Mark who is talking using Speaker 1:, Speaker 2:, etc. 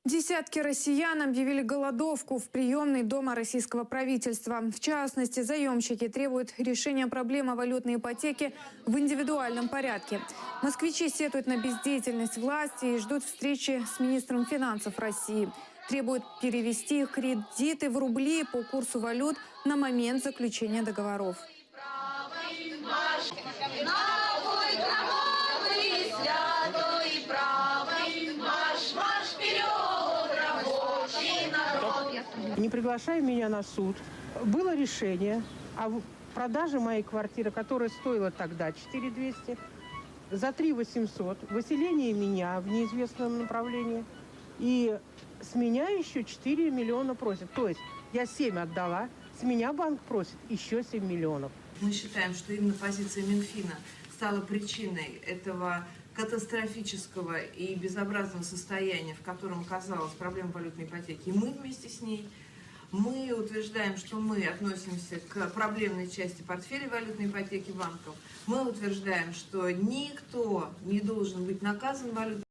Speaker 1: Десятки россиян объявили голодовку в приемной Дома российского правительства. В частности, заемщики требуют решения проблемы валютной ипотеки в индивидуальном порядке. Москвичи сетуют на бездеятельность власти и ждут встречи с министром финансов России. Требуют перевести их кредиты в рубли по курсу валют на момент заключения договоров.
Speaker 2: Не приглашая меня на суд, было решение о продаже моей квартиры, которая стоила тогда 4200, за 3800, выселение меня в неизвестном направлении. И с меня еще 4 миллиона просят. То есть я 7 отдала, с меня банк просит еще 7 миллионов.
Speaker 3: Мы считаем, что именно позиция Минфина стала причиной этого катастрофического и безобразного состояния, в котором оказалась проблема валютной ипотеки. И мы вместе с ней. Мы утверждаем, что мы относимся к проблемной части портфеля валютной ипотеки банков. Мы утверждаем, что никто не должен быть наказан валютной